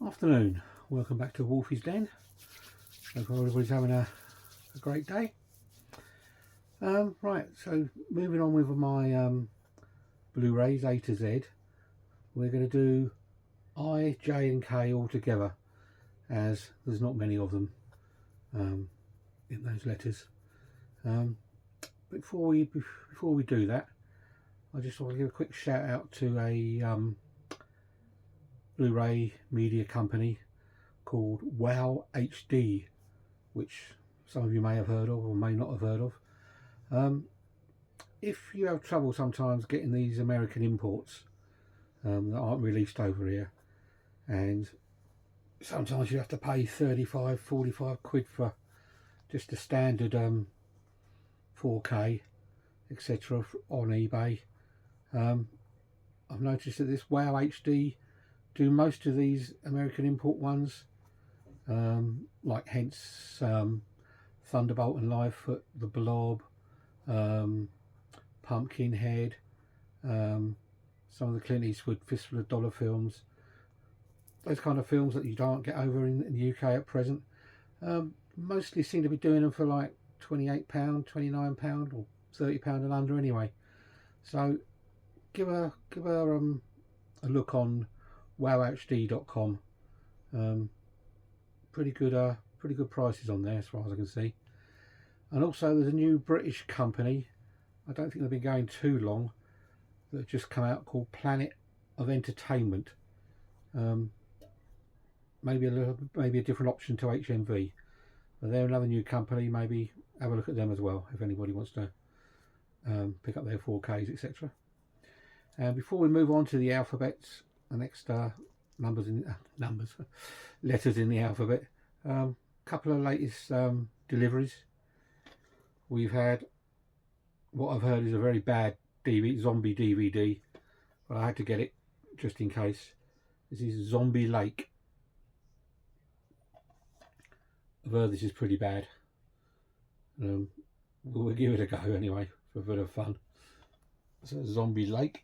Afternoon, welcome back to Wolfie's Den. Hope everybody's having a great day. Right, so moving on with my Blu-rays A to Z, we're going to do I, J and K all together, as there's not many of them in those letters. Before we do that, I just want to give a quick shout out to a Blu-ray media company called Wow HD, which some of you may have heard of or may not have heard of. If you have trouble sometimes getting these American imports that aren't released over here, and sometimes you have to pay 35, 45 quid for just a standard 4K, etc. on eBay, I've noticed that this Wow HD do most of these American import ones, like hence Thunderbolt and Livefoot, The Blob, Pumpkinhead, some of the Clint Eastwood Fistful of Dollar films, those kind of films that you don't get over in the UK at present. Mostly seem to be doing them for like £28, £29 or £30 and under anyway. So give a look on wowhd.com. Pretty good prices on there as far as I can see. And also there's a new British company, I don't think they've been going too long, that have just come out, called Planet of Entertainment. Maybe a different option to HMV, but they're another new company. Maybe have a look at them as well if anybody wants to pick up their 4Ks, etc. And before we move on to the alphabets, the next letters in the alphabet, couple of latest deliveries. We've had what I've heard is a very bad zombie DVD, but I had to get it just in case. This is Zombie Lake. I've heard this is pretty bad. We'll give it a go anyway for a bit of fun. So Zombie Lake.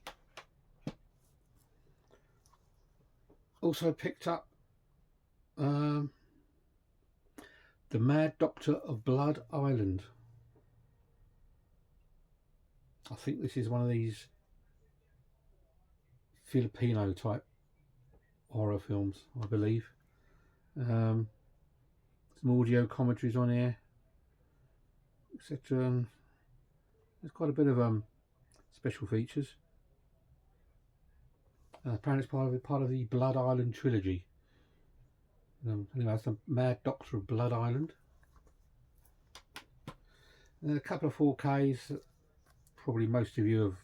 Also picked up The Mad Doctor of Blood Island. I think this is one of these Filipino type horror films, I believe. Some audio commentaries on here, etc. There's quite a bit of special features. Apparently it's part of the Blood Island trilogy. Anyway, it's the Mad Doctor of Blood Island. And a couple of 4Ks that probably most of you have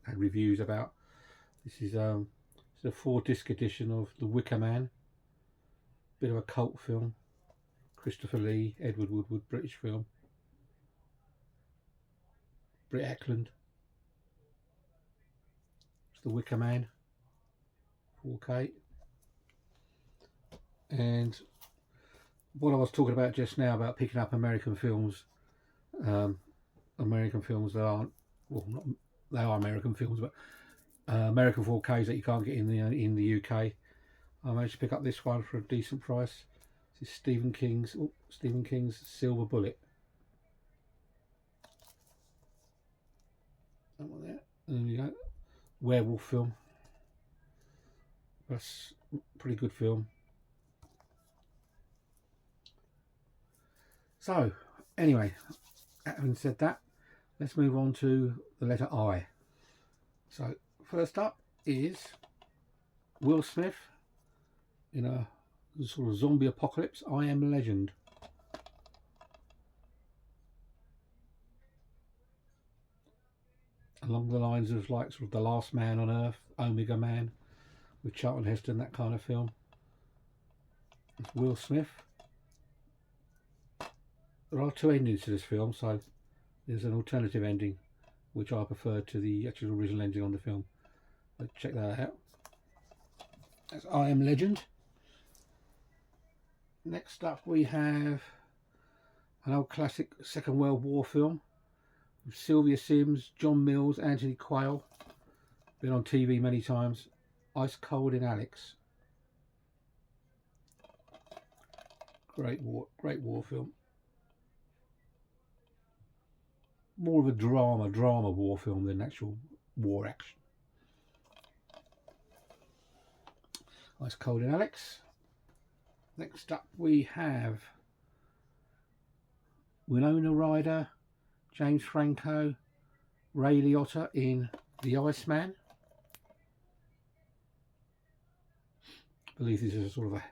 had reviews about. This is a 4-disc edition of The Wicker Man. Bit of a cult film. Christopher Lee, Edward Woodward, British film. Britt Eklund. It's The Wicker Man, 4K. And what I was talking about just now about picking up American films that aren't, well, not, they are American films, but American 4Ks that you can't get in the UK. I managed to pick up this one for a decent price. This is Stephen King's Silver Bullet. That one there. There we go. Werewolf film. That's a pretty good film. So, anyway, having said that, let's move on to the letter I. So, first up is Will Smith in a sort of zombie apocalypse, I Am Legend. Along the lines of like sort of The Last Man on Earth, Omega Man, with Charlton Heston, that kind of film. It's Will Smith. There are 2 endings to this film, so there's an alternative ending which I prefer to the actual original ending on the film. But check that out. That's I Am Legend. Next up we have an old classic Second World War film with Sylvia Sims, John Mills, Anthony Quayle. Been on TV many times. Ice Cold in Alex. Great war film. More of a drama war film than actual war action. Ice Cold in Alex. Next up we have Winona Ryder, James Franco, Ray Liotta in The Iceman. I believe this is a sort of a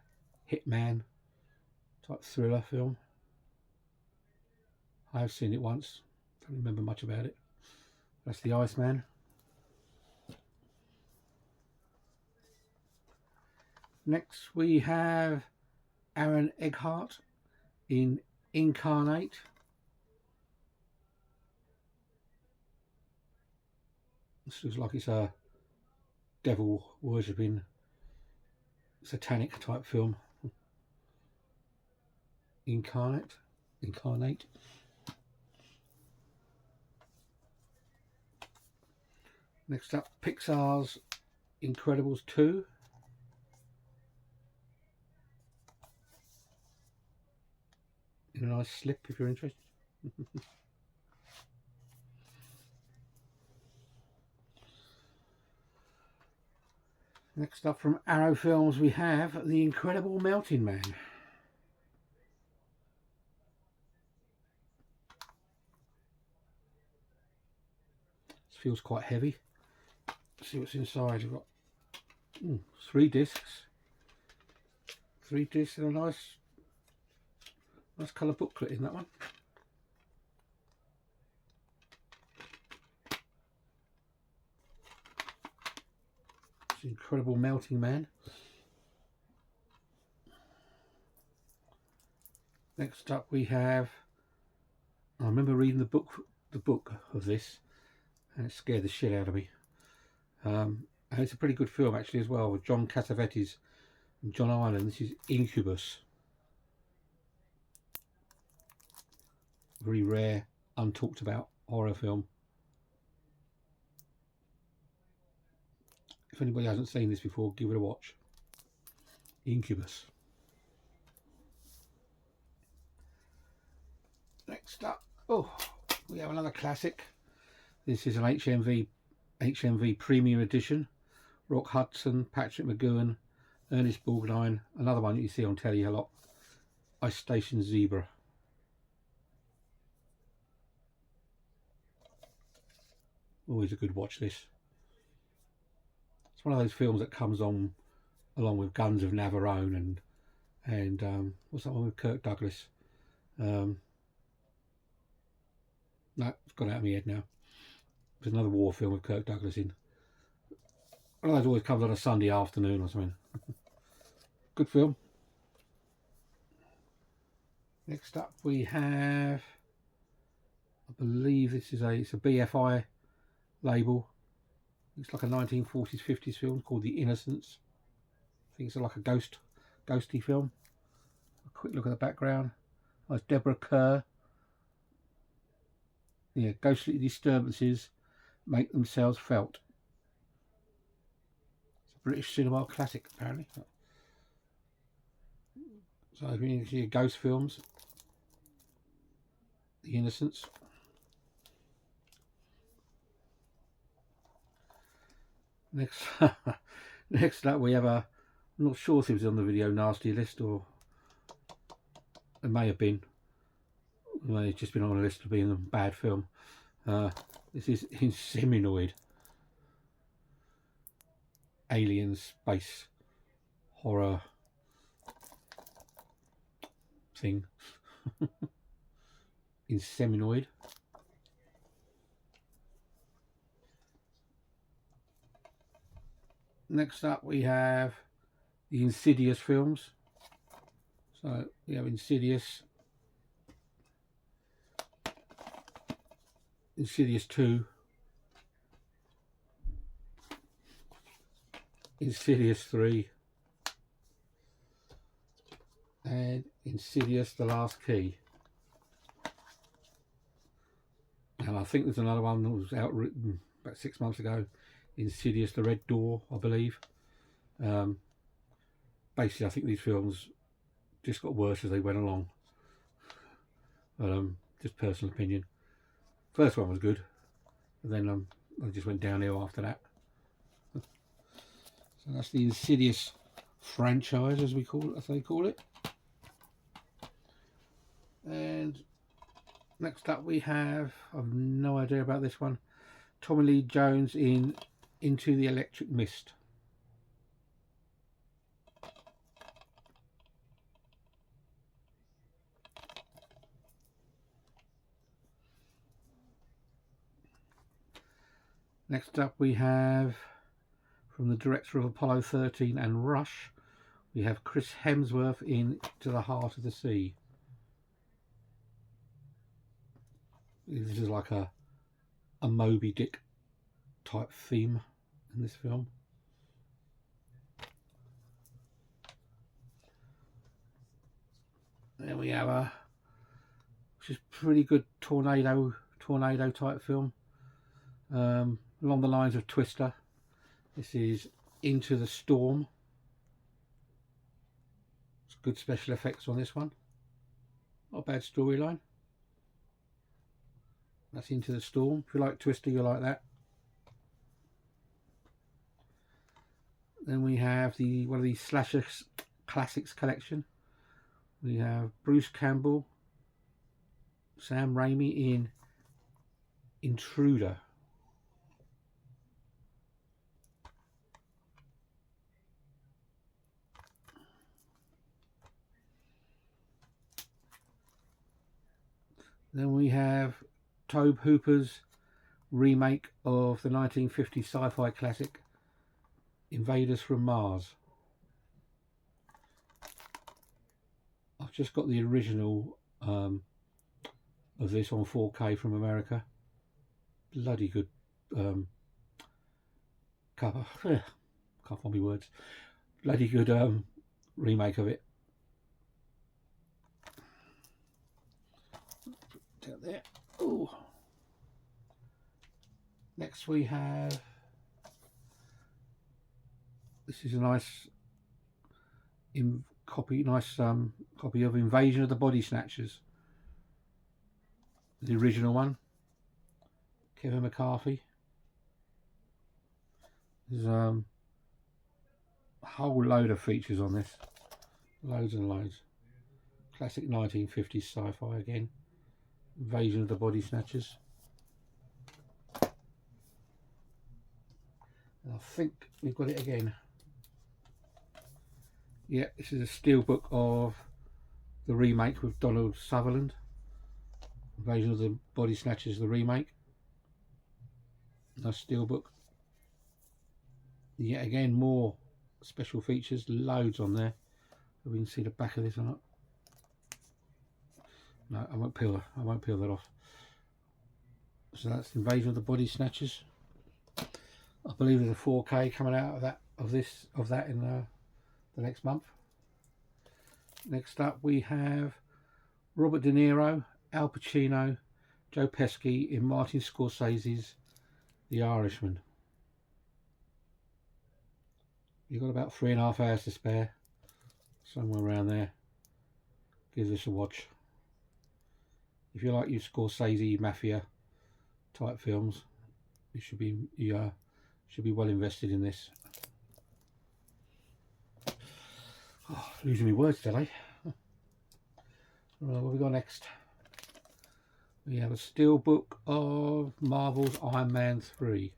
hitman type thriller film. I have seen it once, don't remember much about it. That's The Iceman. Next we have Aaron Eckhart in Incarnate. This looks like it's a devil worshipping satanic type film. Incarnate. Next up, Pixar's Incredibles 2. In a nice slip if you're interested. Next up from Arrow Films we have The Incredible Melting Man. This feels quite heavy. Let's see what's inside. We've got 3 discs. 3 discs and a nice colour booklet in that one. It's Incredible Melting Man. Next up we have, I remember reading the book of this, and it scared the shit out of me. And it's a pretty good film actually as well, with John Cassavetes and John Ireland. This is Incubus. Very rare, untalked about horror film. If anybody hasn't seen this before, give it a watch. Incubus. Next up, we have another classic. This is an HMV Premium Edition. Rock Hudson, Patrick McGowan, Ernest Borgnine. Another one that you see on telly a lot. Ice Station Zebra. Always a good watch this. It's one of those films that comes on along with Guns of Navarone and what's that one with Kirk Douglas? No, it's gone out of my head now. There's another war film with Kirk Douglas in. One of those always comes on a Sunday afternoon or something. Good film. Next up we have, I believe this is it's a BFI label. It's like a 1940s 50s film called The Innocents. I think it's like a ghosty film. A quick look at the background. That's Deborah Kerr. Yeah, ghostly disturbances make themselves felt. It's a British cinema classic apparently. So if you see ghost films, The Innocents. Next up we have I'm not sure if it was on the video nasty list or it may have been. It may have just been on a list of being a bad film. This is Inseminoid. Alien space horror thing. Inseminoid. Next up we have the Insidious films. So we have Insidious 2, Insidious 3, and Insidious The Last Key. And I think there's another one that was out about 6 months ago, Insidious The Red Door, I believe. Basically I think these films just got worse as they went along. But just personal opinion. First one was good, and then I just went downhill after that. So that's the Insidious franchise, as they call it. And next up we have, I've no idea about this one, Tommy Lee Jones in Into the Electric Mist. Next up we have, from the director of Apollo 13 and Rush, we have Chris Hemsworth in To the Heart of the Sea. This is like a Moby Dick type theme in this film. There we have a, which is pretty good tornado type film, along the lines of Twister. This is Into the Storm. It's good special effects on this one. Not a bad storyline. That's Into the Storm. If you like Twister, you'll like that. Then we have one of these slasher classics collection. We have Bruce Campbell, Sam Raimi in Intruder. Then we have Tobe Hooper's remake of the 1950 sci-fi classic Invaders from Mars. I've just got the original of this on 4K from America. Bloody good cover. Can't find my words. Bloody good remake of it. Out there. Ooh. Next we have, this is a nice copy of Invasion of the Body Snatchers, the original one, Kevin McCarthy. There's a whole load of features on this, loads and loads. Classic 1950s sci-fi again. Invasion of the Body Snatchers. And I think we've got it again. Yeah, this is a steelbook of the remake with Donald Sutherland. Invasion of the Body Snatchers, the remake. Nice steelbook. Yet again, more special features, loads on there. If we can see the back of this or not. No, I won't peel that off. So that's Invasion of the Body Snatchers. I believe there's a 4K coming out of that in the next month. Next up we have Robert De Niro, Al Pacino, Joe Pesci in Martin Scorsese's The Irishman. You've got about 3.5 hours to spare, somewhere around there. Give this a watch. If you like your Scorsese mafia type films, you should be well invested in this. Oh, losing my words today. Right, what have we got next? We have a steelbook of Marvel's Iron Man 3.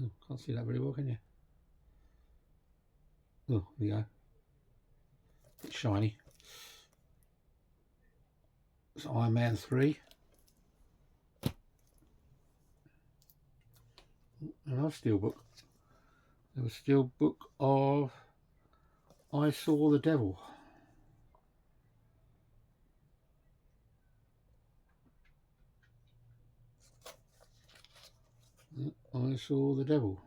Oh, can't see that very well, can you? Oh, there we go. Bit shiny. It's Iron Man 3. Another steelbook. There was a steelbook of I Saw the Devil. I Saw the Devil.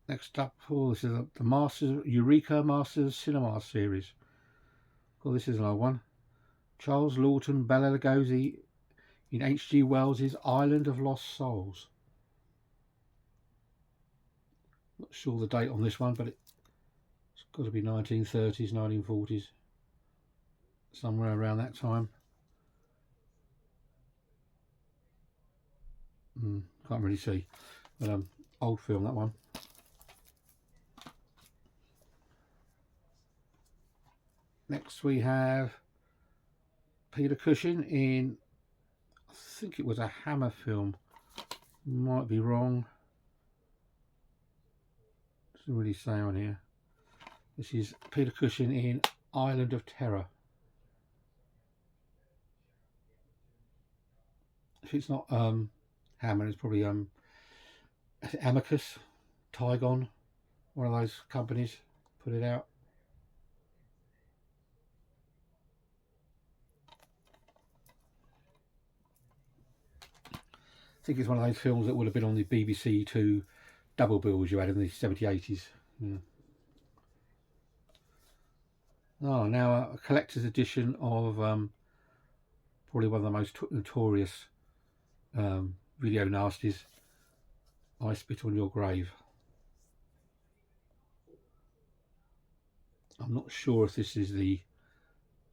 Next up, this is the Eureka Masters Cinema series. Well, this is another one. Charles Lawton, Bela Lugosi in H.G. Wells's Island of Lost Souls. Not sure the date on this one, but it's got to be 1930s, 1940s, somewhere around that time. Can't really see, but old film, that one. Next we have Peter Cushing in, I think it was a Hammer film, might be wrong, doesn't really say on here. This is Peter Cushing in Island of Terror. If it's not Hammer, it's probably Amicus, Tygon, one of those companies put it out. I think it's one of those films that would have been on the BBC Two double bills you had in the 70s, 80s. Yeah. Oh, now a collector's edition of probably one of the most notorious video nasties, I Spit on Your Grave. I'm not sure if this is the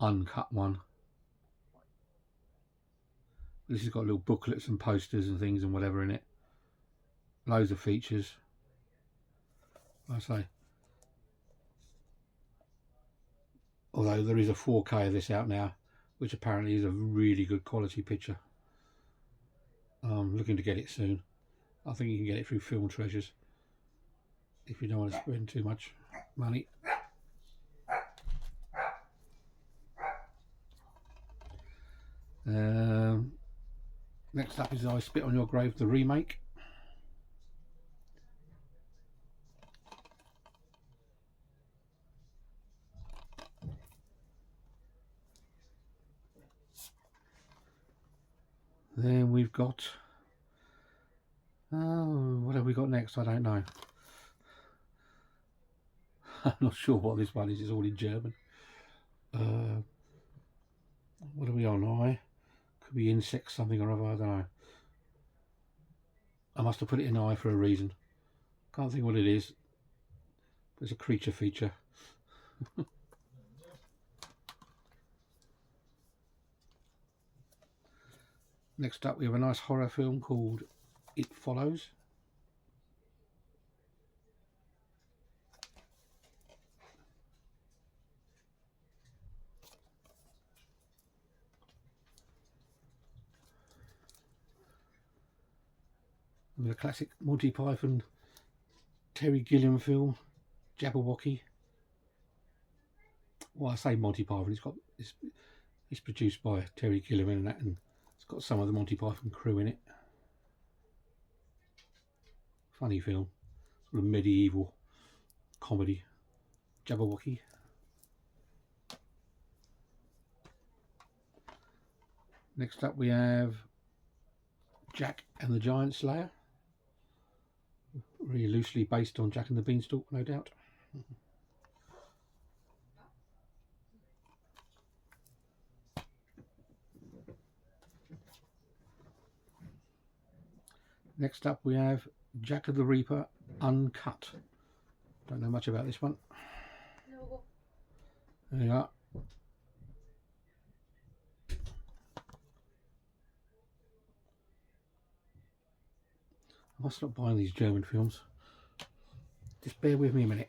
uncut one. This has got little booklets and posters and things and whatever in it. Loads of features. Like I say, although there is a 4K of this out now, which apparently is a really good quality picture. I'm looking to get it soon. I think you can get it through Film Treasures if you don't want to spend too much money. Next up is I Spit on Your Grave, the remake. Then we've got, what have we got next? I don't know. I'm not sure what this one is. It's all in German. What are we on? Could be insect something or other. I don't know. I must have put it in I for a reason. Can't think what it is. There's a creature feature. Next up we have a nice horror film called It Follows. With a classic Monty Python, Terry Gilliam film, Jabberwocky. Well, I say Monty Python, it's produced by Terry Gilliam and that, and it's got some of the Monty Python crew in it. Funny film, sort of medieval comedy, Jabberwocky. Next up we have Jack and the Giant Slayer. Really loosely based on Jack and the Beanstalk, no doubt. Next up we have Jack of the Reaper Uncut. Don't know much about this one. No. There you are. I must stop buying these German films. Just bear with me a minute.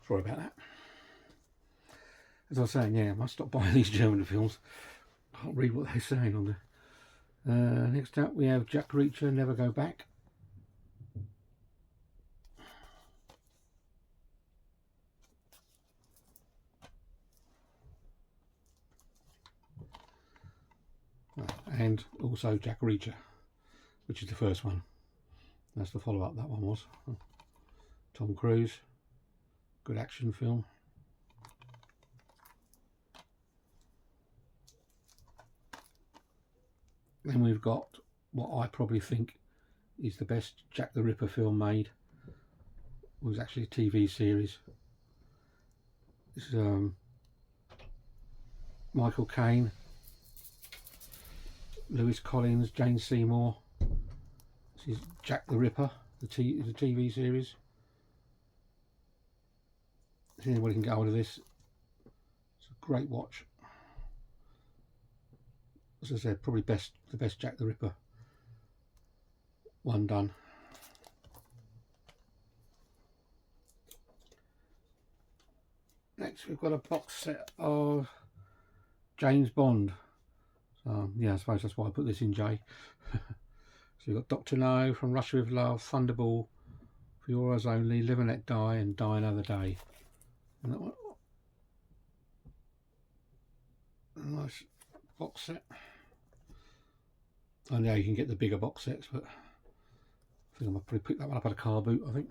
Sorry about that. As I was saying, yeah, I must stop buying these German films. I can't read what they're saying on there. Next up we have Jack Reacher, Never Go Back. And also Jack Reacher, which is the first one. That's the follow-up, that one was. Tom Cruise, good action film. Then we've got what I probably think is the best Jack the Ripper film made. It was actually a TV series. This is Michael Caine, Lewis Collins, Jane Seymour. This is Jack the Ripper, the TV series. If anybody can get hold of this, it's a great watch. As I said, probably the best Jack the Ripper one done. Next we've got a box set of James Bond. Yeah, I suppose that's why I put this in J. So you've got Dr. No, From Russia with Love, Thunderball, For Your Eyes Only, Live and Let Die, and Die Another Day. And that one, a nice box set. I know you can get the bigger box sets, but I think I might probably pick that one up at a car boot, I think.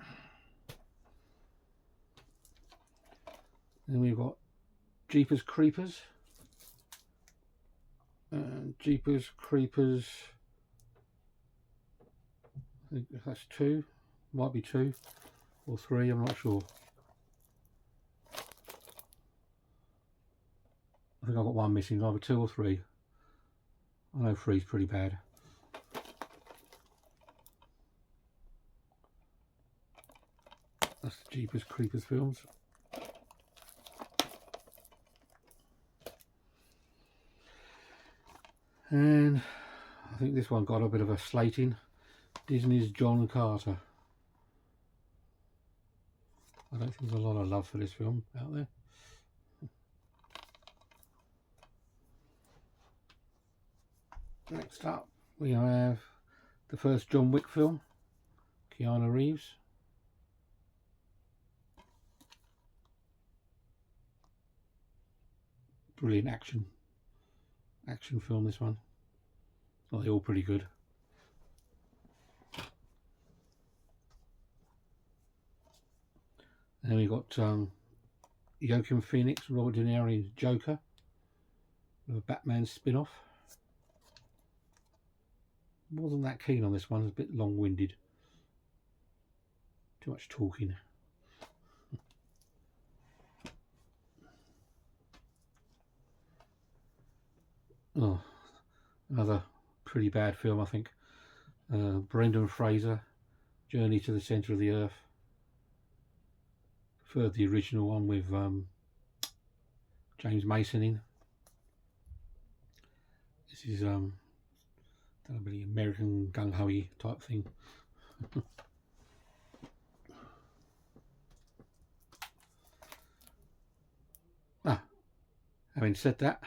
Then we've got Jeepers Creepers. And Jeepers Creepers, I think that's 2, might be 2 or 3, I'm not sure. I think I've got one missing, either 2 or 3. I know 3's pretty bad. That's the Jeepers Creepers films. And I think this one got a bit of a slating. Disney's John Carter. I don't think there's a lot of love for this film out there. Next up we have the first John Wick film, Keanu Reeves. Brilliant action film, this one. Well, they're all pretty good. Then we got Joaquin Phoenix, Robert De Niro's Joker, with a Batman spin-off. Wasn't that keen on this one, it's a bit long-winded. Too much talking. Oh, another pretty bad film, I think. Brendan Fraser, Journey to the Centre of the Earth. Preferred the original one with James Mason in. This is don't know, really American gung-ho-y type thing. Having said that,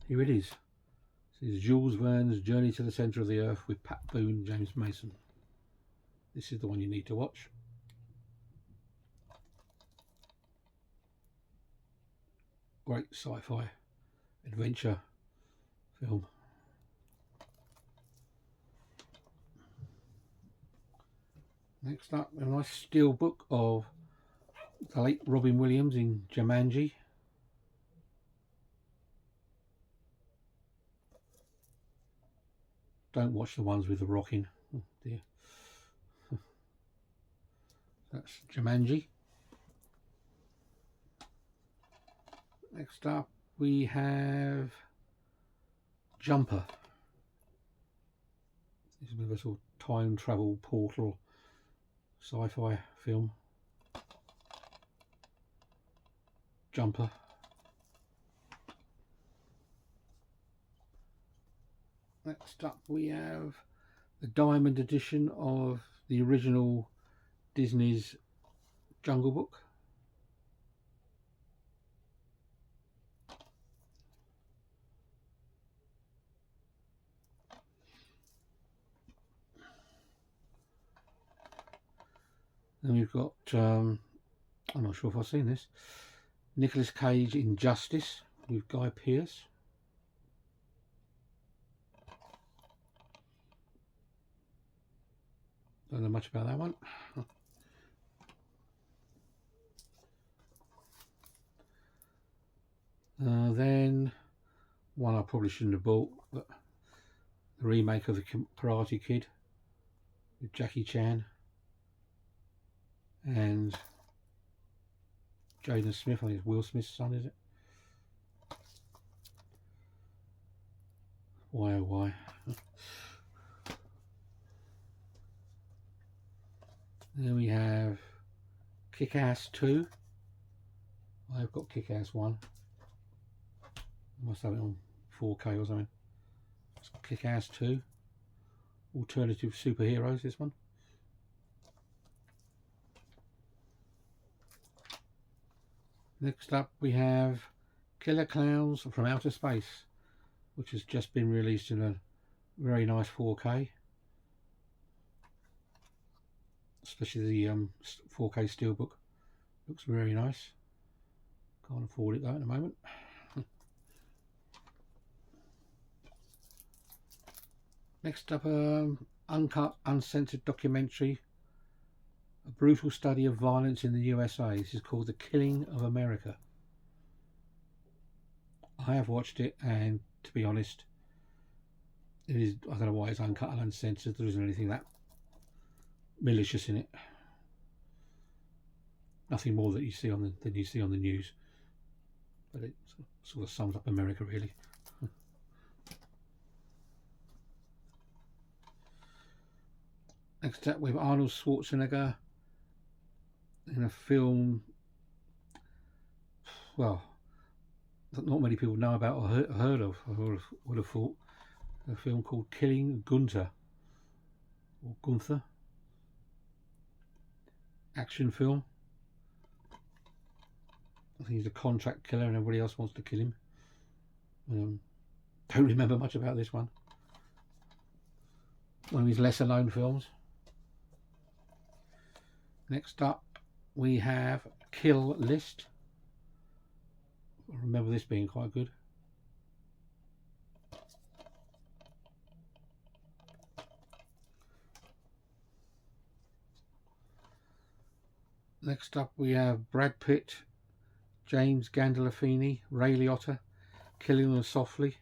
here it is. This is Jules Verne's Journey to the Centre of the Earth with Pat Boone and James Mason. This is the one you need to watch. Great sci-fi adventure film. Next up, a nice steel book of the late Robin Williams in Jumanji. Don't watch the ones with the rocking. Oh dear. That's Jumanji. Next up we have Jumper. This is a bit of a sort of time travel portal sci-fi film. Jumper. Next up we have the Diamond edition of the original Disney's Jungle Book. Then we've got, I'm not sure if I've seen this, Nicolas Cage in Justice with Guy Pearce. Don't know much about that one. Then one I probably shouldn't have bought, but the remake of the Karate Kid with Jackie Chan and Jaden Smith. I think it's Will Smith's son, is it? Why oh why? Then we have Kick-Ass 2. I've got Kick-Ass 1. Must have it on 4K or something. It's Kick-Ass 2. Alternative superheroes, this one. Next up we have Killer Clowns from Outer Space, which has just been released in a very nice 4K. Especially the 4K steelbook. Looks very nice. Can't afford it though at the moment. Next up, uncut, uncensored documentary, a brutal study of violence in the USA. This is called The Killing of America. I have watched it, and to be honest, it is, I don't know why it's uncut and uncensored. There isn't anything that malicious in it. Nothing more that you see on than you see on the news. But it sort of sums up America, really. Next up, we have Arnold Schwarzenegger in a film, well, that not many people know about or heard of. I would have thought. A film called Killing Gunther, or Gunther. Action film. I think he's a contract killer and everybody else wants to kill him. Don't remember much about this one. One of his lesser known films. Next up we have Kill List. I remember this being quite good. Next up we have Brad Pitt, James Gandolfini, Ray Liotta, Killing Them Softly.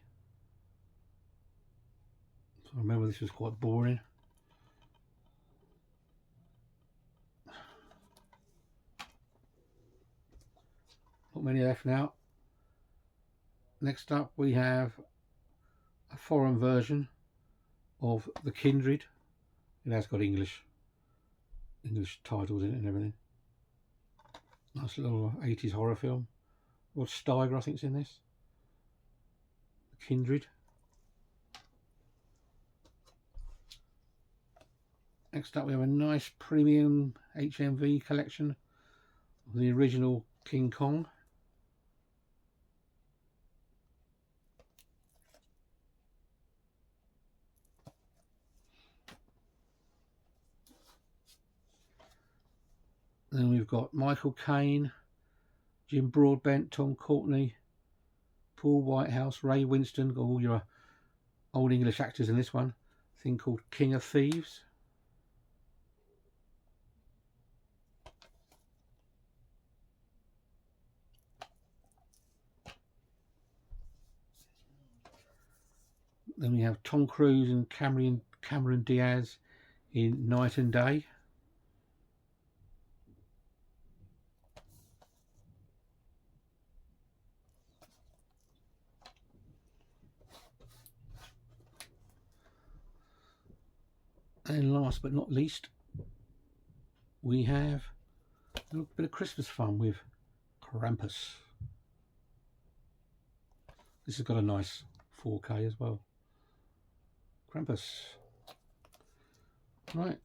So I remember this was quite boring. Not many left now. Next up we have a foreign version of The Kindred. It has got English titles in it and everything. Nice little 80s horror film. Rod Steiger, I think, is in this. The Kindred. Next up we have a nice premium HMV collection of the original King Kong. Then we've got Michael Caine, Jim Broadbent, Tom Courtenay, Paul Whitehouse, Ray Winston, got all your old English actors in this one. A thing called King of Thieves. Then we have Tom Cruise and Cameron Diaz in Night and Day. And last but not least, we have a little bit of Christmas fun with Krampus. This has got a nice 4K as well. Krampus. Right,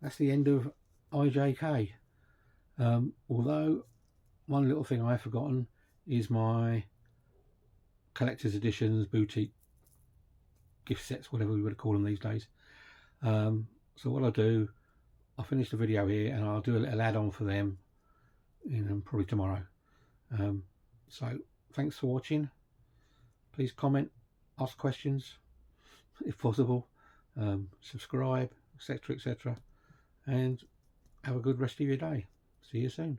that's the end of IJK. Although one little thing I've forgotten is my collector's editions, boutique gift sets, whatever we would call them these days. So what I'll do, I'll finish the video here and I'll do a little add-on for them probably tomorrow. So thanks for watching. Please comment, ask questions if possible, subscribe, etc., etc., and have a good rest of your day. See you soon.